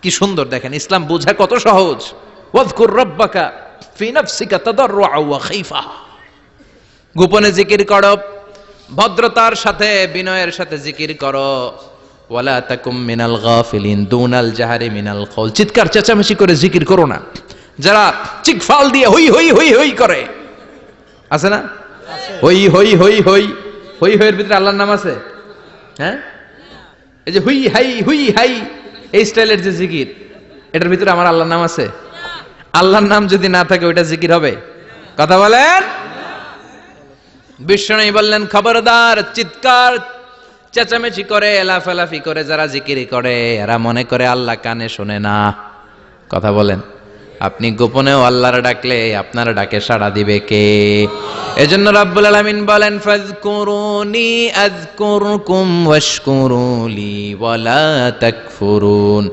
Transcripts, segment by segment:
কি সুন্দর দেখেন, ইসলাম বোঝা কত সহজ। ওয়াজকুর রাব্বাকা ফি নাফসিকা তাদাররুআ ওয়া খাইফা, গোপনে জিকির করো, ভদ্রতার সাথে বিনয়ের সাথে জিকির করো। ওয়ালা তাকুম মিনাল গাফিলিন দুনাল জাহারি মিনাল কওল, চিৎকার চেঁচামেচি করে জিকির করো না। যারা চিকফাল দিয়ে হই হই হই হই করে, আছে না? হই হই হই হই হই হইয়ের ভিতরে আল্লাহর নাম আছে? হ্যাঁ, এই যে হুই হাই হুই হাই এই স্টাইলের যে জিকির, এটার ভিতরে আমার আল্লাহর নাম আছে? আল্লাহর নাম যদি না থাকে ওইটা জিকির হবে? কথা বলেন। বিষ্ণু বললেন খবরদার, চিৎকার চেঁচামেচি করে লাফালাফি করে যারা জিকির করে এরা মনে করে আল্লাহ কানে শোনে না। কথা বলেন। আপনি গোপনেও আল্লাহর ডাকলে আপনার ডাকে সাড়া দিবে কে? এজন্য রাব্বুল আলামিন বলেন ফাযকুরুনি আযকুরকুম ওয়াশকুরুলি ওয়ালা তাকফুরুন।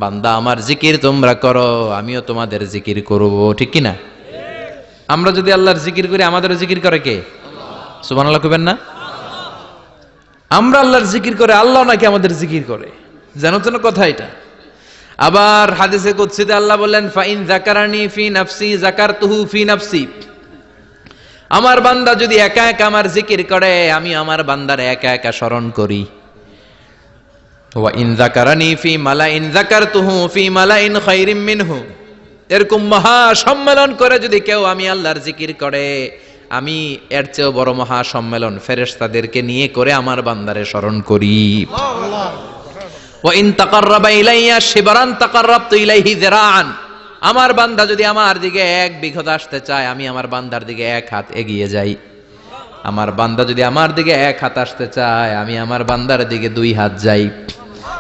বান্দা আমার জিকির তোমরা করো, আমিও তোমাদের জিকির করব, ঠিক কি না? আমরা যদি আল্লাহর জিকির করি আমাদেরও জিকির করে কে? সুবহানাল্লাহ কইবেন না? আমরা আল্লাহর জিকির করে আল্লাহ নাকি আমাদের জিকির করে, জানো তো না কথা এটা। আবার হাদিসে কুদসিতে আল্লাহ বললেন ফাইন যাকারানি ফি নাফসি যাকারতুহু ফি নাফসি, আমার বান্দা যদি একা একা আমার জিকির করে আমি আমার বান্দার একা একা স্মরণ করি। ওয়া ইন যাকারানি ফি মালাইন যাকারতুহু ফি মালাইন খায়রিম মিনহু, এরকম মহা সম্মেলন করে যদি কেউ আমি আল্লাহর জিকির করে আমি এর চেয়েও বড় মহা সম্মেলন ফেরেশতাদেরকে নিয়ে করে আমার বান্দারে স্মরণ করি। ওয়া ইন তাকাররাবা ইলাইয়া শিবরান তাকাররাবতু ইলাইহি যিরাআন, আমার বান্দা যদি আমার দিকে এক বিঘত আসতে চায় আমি আমার বান্দার দিকে এক হাত এগিয়ে যাই। আমার বান্দা যদি আমার দিকে এক হাত আসতে চায় আমি আমার বান্দার দিকে দুই হাত যাই।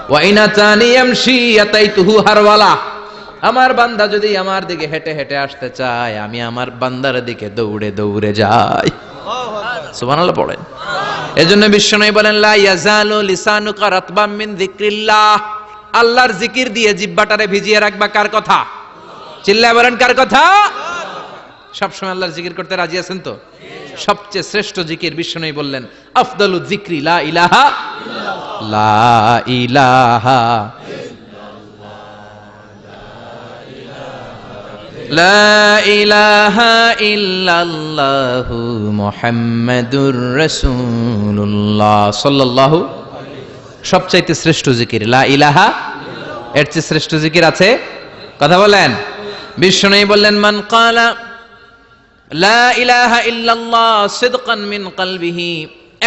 ওয়া ইন আতানি ইয়ামশি আতাইতুহু হারওয়ালা, আমার বান্দা যদি আমার দিকে হেঁটে হেঁটে আসতে চায় আমি আমার বান্দার দিকে দৌড়ে দৌড়ে যাই। সুবহানাল্লাহ পড়েন। এজন্য বিশ্বনবী বলেন লা ইয়াজালু লিসানুকা রাতবাম মিন যিকরিল্লাহ, আল্লাহর জিকির দিয়ে জিহ্বাটারে ভিজিয়ে রাখবা। কার কথা? চিল্লায় বলেন কার কথা? সবসময় আল্লাহর জিকির করতে রাজি আছেন তো? সবচেয়ে শ্রেষ্ঠ জিকির বিশ্বনবী বললেন আফদালু যিকরি লা ইলাহা ইল্লাল্লাহ, লা ইলাহা লা ইলাহা ইল্লাল্লাহু মুহাম্মাদুর রাসূলুল্লাহ সাল্লাল্লাহু, সবচাইতে শ্রেষ্ঠ জিকির লা ইলাহা, এর চেয়ে শ্রেষ্ঠ জিকির আছে? কথা বলেন। বিশ্বনবী বললেন মান ক্বালা লা ইলাহা ইল্লাল্লাহ সিদকান মিন কলবিহি,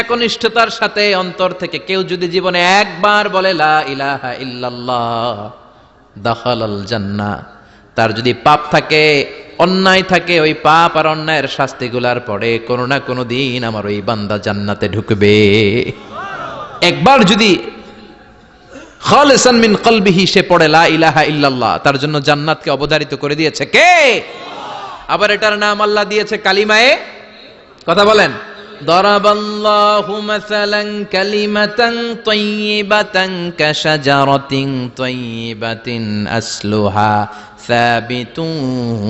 একনিষ্ঠতার সাথে অন্তর থেকে কেউ যদি জীবনে একবার বলে লা ইলাহা ইল্লাল্লাহ দাখালাল জান্নাহ, তার যদি পাপ থাকে অন্যায় থাকে ওই পাপ আর অন্যায়ের শাস্তিগুলার পরে কোনো না কোনো দিন আমার ওই বান্দা জান্নাতে ঢুকবে। একবার যদি খালিসান মিন কলবিহি সে পড়ে লা ইলাহা ইল্লাল্লাহ, তার জন্য জান্নাতকে অবধারিত করে দিয়েছে কে? আবার এটার নাম আল্লাহ দিয়েছে কালিমায়ে, কথা বলেন। দরাবাল্লাহু মাসালান কালিমাতান তাইয়িবাতান কাশাজারাতিন তাইয়িবাতিন আসলুহা সাবিতুন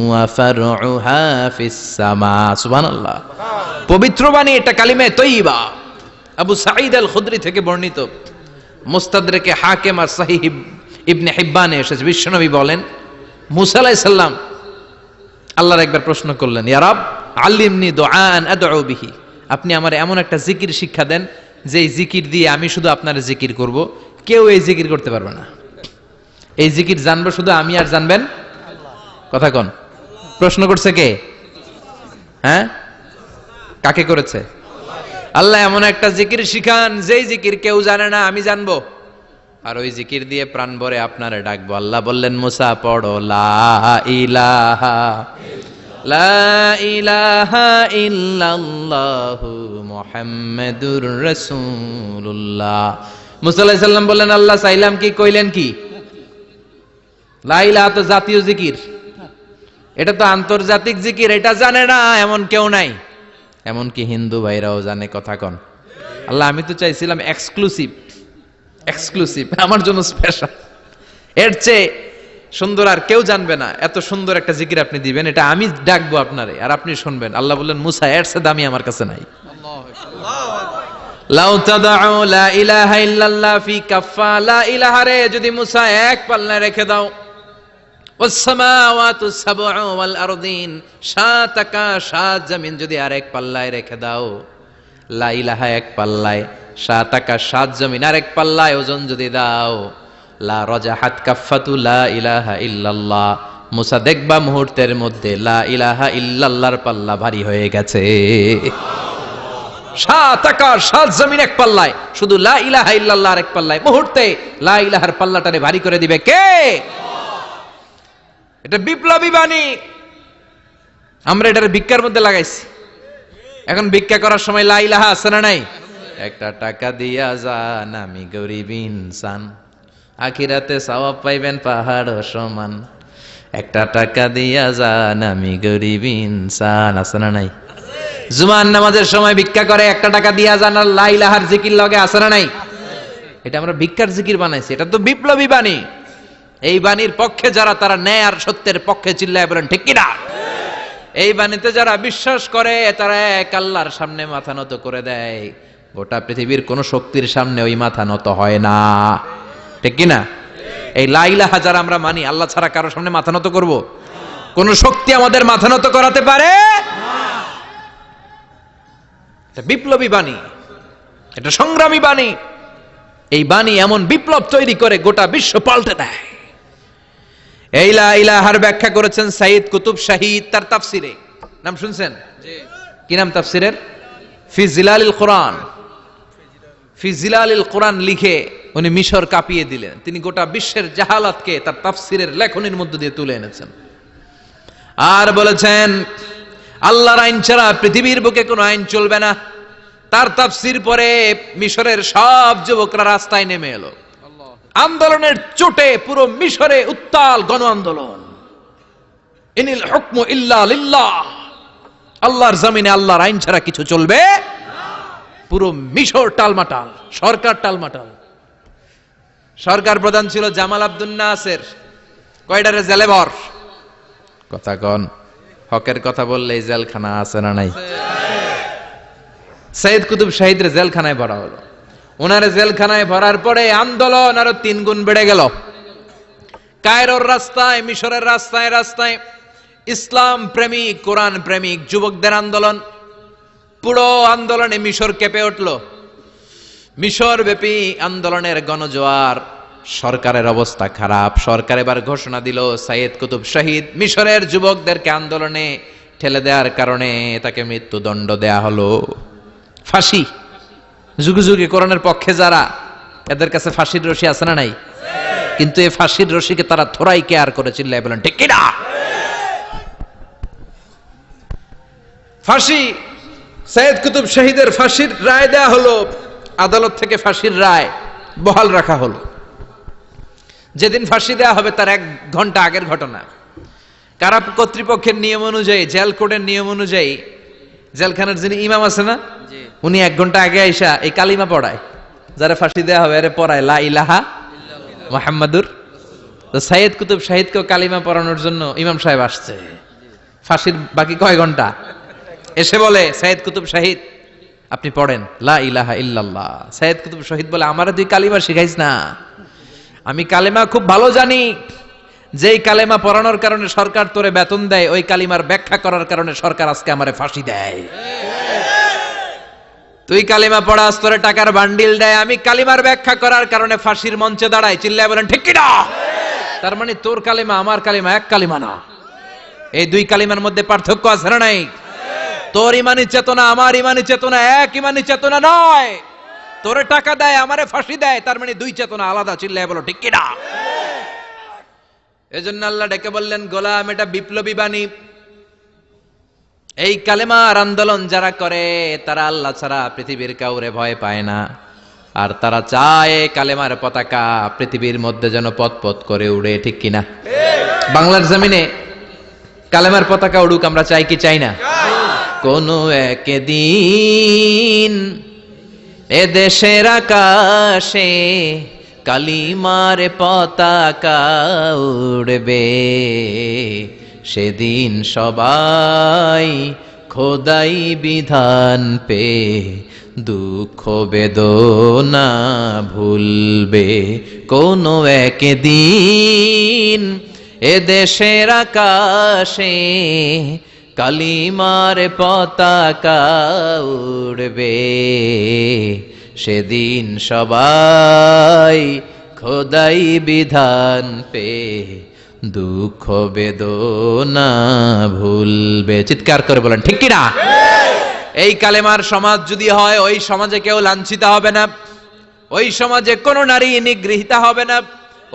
ওয়া ফারউহা ফিস সামা। সুবহানাল্লাহ। পবিত্র বাণী এটা কালিমায়ে তাইয়িবা। আবু সাঈদ আল খুদরি থেকে বর্ণিত, মুস্তাদরাকে হাকিম আর সহিহ ইবনে হিব্বানে এসেছে। বিশ্বনবী বলেন মুসা আলাইহিস সালাম আল্লাহর একবার প্রশ্ন করলেন ইয়া রাব আল্লিমনি দুআআন আদউ বিহি, আপনি আমার এমন একটা জিকির শিক্ষা দেন যে এই জিকির দিয়ে আমি শুধু আপনার জিকির করব, কেউ এই জিকির করতে পারবে না। এই জিকির জানবো শুধু আমি আর জানবেন আল্লাহ। কথা কোন? প্রশ্ন করছে কে? হ্যাঁ, কাকে করেছে? আল্লাহ এমন একটা জিকির শিখান যেই জিকির কেউ জানে না, আমি জানবো, আর ওই জিকির দিয়ে প্রাণ ভরে আপনারে ডাকবো। আল্লাহ বললেন মুসা পড়ো লা ইলাহা লা ইলাহা ইল্লাল্লাহু মুহাম্মাদুর রাসূলুল্লাহ। মুসা আলাইহিস সালাম বললেন আল্লাহ চাইলাম কি, কইলেন কি? লা ইলাহা তো জাতীয় জিকির, এটা তো আন্তর্জাতিক জিকির, এটা জানে না এমন কেউ নাই, এমনকি হিন্দু ভাইরাও জানে। কথা কন। আল্লাহ আমি তো চাইছিলাম এক্সক্লুসিভ, এক্সক্লুসিভ আমার জন্য স্পেশাল, এর চেয়ে সুন্দর আর কেউ জানবে না, এত সুন্দর একটা জিকির আপনি দিবেন, এটা আমি ডাকবো আপনারে আর আপনি শুনবেন। আল্লাহ বললেন মুসা এর চেয়ে দামি আমার কাছে নাই। লাউ তাদউ লা ইলাহা ইল্লাল্লাহ ফি কাফা, লা ইলাহা রে যদি মুসা এক পাল্লায় রেখে দাও, ওয়াস সামাওয়াতু সাবউ ওয়াল আরদিন, সাত আকাশ সাত জমিন যদি আরেক পাল্লায় রেখে দাও, লা ইলাহা এক পাল্লায়, সাত আকাশ সাত জমিন আরেক পাল্লায় ওজন যদি দাও, লা রাজাহাত কাফাতু লা ইলাহা ইল্লাল্লাহ, মুসা দেখবা মুহূর্তের মধ্যে লা ইলাহা ইল্লাল্লাহর পাল্লা ভারী হয়ে গেছে। সাত আকাশ সাত জমিন এক পাল্লায়, শুধু লা ইলাহা ইল্লাল্লাহর এক পাল্লায়, মুহূর্তে লা ইলাহার পাল্লাটারে ভারী করে দিবে কে? এটা বিপ্লবী বাণী। আমরা এটার ভিক্ষার মধ্যে লাগাইছি। এখন ভিক্ষা করার সময় লা ইলাহা আছে না নাই? একটা টাকা দিয়া যান, আমি গরিব ইনসান, আখিরাতে সওয়াব পাইবেন পাহাড় সমান। একটা টাকা দিয়া যান, আমি গরিব ইনসান, আছে না নাই? জুমার নামাজের সময় ভিক্ষা করে একটা টাকা দিয়া যান, আর লা ইলাহার জিকির লগে, আছে না নাই? এটা আমরা ভিক্ষার জিকির বানাইছি। এটা তো বিপ্লবী বাণী। এই বাণীর পক্ষে যারা, তারা ন্যায় আর সত্যের পক্ষে চিল্লায় বলেন ঠিক কিনা? এই বাণীতে যারা বিশ্বাস করে, তারা এক আল্লাহর সামনে মাথা নত করে দেয়। গোটা পৃথিবীর কোন শক্তির সামনে ওই মাথা নত হয় না, ঠিক কিনা? এই লা ইলাহা যারা আমরা মানি, আল্লাহ ছাড়া কারো সামনে মাথা নত করব? কোন শক্তি আমাদের মাথা নত করাতে পারে? এটা বিপ্লবী বাণী, এটা সংগ্রামী বাণী। এই বাণী এমন বিপ্লব তৈরি করে গোটা বিশ্ব পাল্টে দেয়। এই লা ইলাহার ব্যাখ্যা করেছেন সাইয়্যিদ কুতুব শাহীদ তার তাফসিরে। নাম শুনছেন? কি নাম তাফসিরের? ফি জিলালিল কোরআন। ফি জিলালিল কোরআন লিখে উনি মিশর কাঁপিয়ে দিলেন। তিনি গোটা বিশ্বের জাহালাতকে তার তাফসিরের লেখনীর মধ্য দিয়ে তুলে এনেছেন। আর বলেছেন আল্লাহর আইন ছাড়া পৃথিবীর বুকে কোনো আইন চলবে না। তার তাফসির পরে মিশরের সব যুবকরা রাস্তায় নেমে এলো। আন্দোলনের চোটে পুরো মিশরে উত্তাল গণ আন্দোলন। ইনিল হুকমু ইল্লা লিল্লাহ, আল্লাহর জমিনে আল্লাহর আইন ছাড়া কিছু চলবে পুরো মিশর টালমাটাল, সরকার টালমাটাল। সরকার প্রধান ছিল জামাল আব্দুল নাসের। কয়টারে জেলে ভর? কথা কন, হকের কথা বললে জেলখানা আছে না নাই? সাইয়্যিদ কুতুব শাহীদের জেলখানায় ভরা হলো। ওনারে জেলখানায় ভরার পরে আন্দোলন আরো 3 গুণ বেড়ে গেল। কায়রোর রাস্তায়, মিশরের রাস্তায় রাস্তায় ইসলাম প্রেমিক, কোরআন প্রেমিক যুবকদের আন্দোলন। পুরো আন্দোলনে মিশর কেঁপে উঠল। মিশর ব্যাপী আন্দোলনের গণজোয়ার। সরকারের অবস্থা খারাপ। সরকার এবার ঘোষণা দিল সাইয়্যিদ কুতুব শাহীদ মিশরের যুবকদেরকে আন্দোলনে ঠেলে দেওয়ার কারণে তাকে মৃত্যুদণ্ড দেয়া হলো, ফাঁসি। যুগে যুগে কোরআনের পক্ষে যারা, এদের কাছে ফাঁসির রশি আছে না নাই? কিন্তু এই ফাঁসির রশিকে তারা থোড়াই কেয়ার করে চিল্লায় বলেন ঠিক কিনা? ফাঁসি, সাইয়্যিদ কুতুব শাহীদের ফাঁসির রায় দেয়া হলো। আদালত থেকে ফাঁসির রায় বহাল রাখা হলো। যেদিন ফাঁসি দেওয়া হবে তার 1 ঘন্টা আগের ঘটনা। কারা কর্তৃপক্ষের নিয়ম অনুযায়ী, জেল কোডের নিয়ম অনুযায়ী জেলখানার যিনি ইমাম আছে না, উনি 1 ঘন্টা আগে আইসা এই কালিমা পড়ায়। যারা ফাঁসি দেওয়া হবে আরে পড়ায় লা ইলাহা মুহাম্মাদুর। তো সাইয়্যিদ কুতুব শাহীদকেও কালিমা পড়ানোর জন্য ইমাম সাহেব আসছে। ফাঁসির বাকি কয় ঘন্টা, এসে বলে সাইয়্যিদ কুতুব শাহীদ আপনি পড়েন লা ইলাহা ইল্লাল্লাহ। সাইয়্যিদ কুতুব শাহীদ বলে আমারে তুই কালিমা শিখাইস না, আমি কালেমা খুব ভালো জানি। যেই কালেমা পড়ানোর কারণে সরকার তোরে বেতন দেয়, ওই কালিমার ব্যাখ্যা করার কারণে সরকার আজকে আমারে ফাঁসি দেয়। তুই কালিমা পড়াস, তোরে টাকার বান্ডিল দেয়, আমি কালিমার ব্যাখ্যা করার কারণে ফাঁসির মঞ্চে দাঁড়াই। চিল্লায় বলেন ঠিক কিনা? তার মানে তোর কালিমা আমার কালিমা এক কালিমা না। এই 2 কালিমার মধ্যে পার্থক্য আছে না নাই? তোর ইমানি চেতনা আমার ইমানি চেতনা এক ইমানি চেতনা নয়। তোরে টাকা দেয়, আমারে ফাঁসি দেয়, তার মানে 2 চেতনা আলাদা। চিল্লায় বলো ঠিক কিনা? এজন্য আল্লাহ ডেকে বললেন গোলাম, এটা বিপ্লবী বাণী। এই কালেমার আন্দোলন যারা করে তারা আল্লাহ ছাড়া পৃথিবীর কাউরে ভয় পায় না। আর তারা চায় কালেমার পতাকা পৃথিবীর মধ্যে যেন পথ করে উড়ে, ঠিক কিনা? বাংলার জমিনে কালেমার পতাকা উড়ুক, আমরা চাই কি চাই না? কোনো একদিন এ দেশের আকাশে কালিমার পতাকা উড়বে, সেদিন সবাই খোদাই বিধান পে দুঃখ বেদনা ভুলবে কোনো একদিন, এ দেশের আকাশে কালিমার পতাকা উড়বে, সেদিন সবাই খোদাই বিধান পে দুঃখ বেদনা ভুলবে। চিৎকার করে বলেন ঠিক কিনা? এই কালেমার সমাজ যদি হয়, ওই সমাজে কেউ লাঞ্ছিত হবে না, ওই সমাজে কোনো নারী নিগৃহীতা হবে না,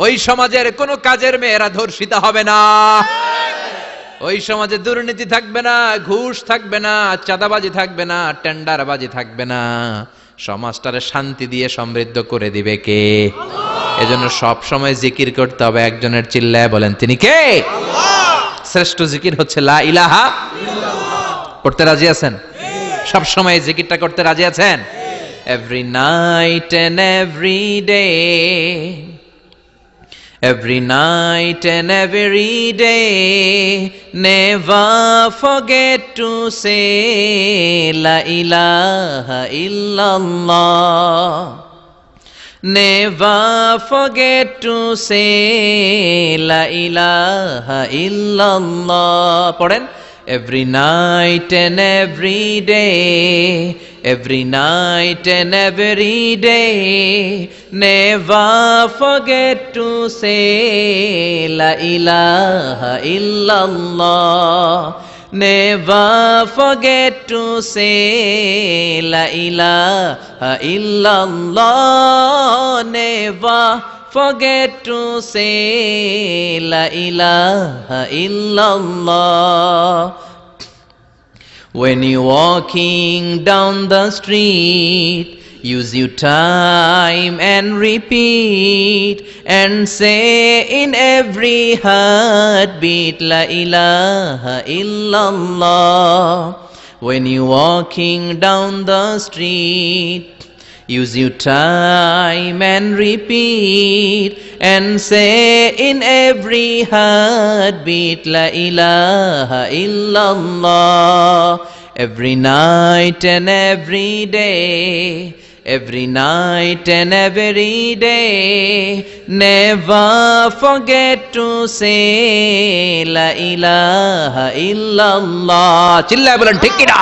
ওই সমাজের কোনো কাজের মেয়েরা ধর্ষিত হবে না, ওই সমাজে দুর্নীতি থাকবে না, ঘুষ থাকবে না, চাঁদাবাজি থাকবে না, টেন্ডারবাজি থাকবে না। সমাজটারে শান্তি দিয়ে সমৃদ্ধ করে দিবে কে? এজন্য সব সময় জিকির করতে হবে একজনের, চিল্লায় বলেন তিনি কে? শ্রেষ্ঠ জিকির হচ্ছে লা ইলাহা ইল্লাল্লাহ। করতে রাজি আছেন? সব সময় জিকিরটা করতে রাজি আছেন? Every night and every day, every night and every day, never forget to say la ilaha illallah, never forget to say la ilaha illallah. পড়েন, every night and every day, every night and every day, never forget to say la ilaha illallah, never forget to say la ilaha illallah, never forget to say la ilaha illallah. When you're walking down the street, use your time and repeat, and say in every heartbeat la ilaha illallah. When you're walking down the street, use your time and repeat, and say in every heartbeat la ilaha illallah. Every night and every day, every night and every day, never forget to say la ilaha illallah. চিল্লায় বলেন ঠিক কিনা?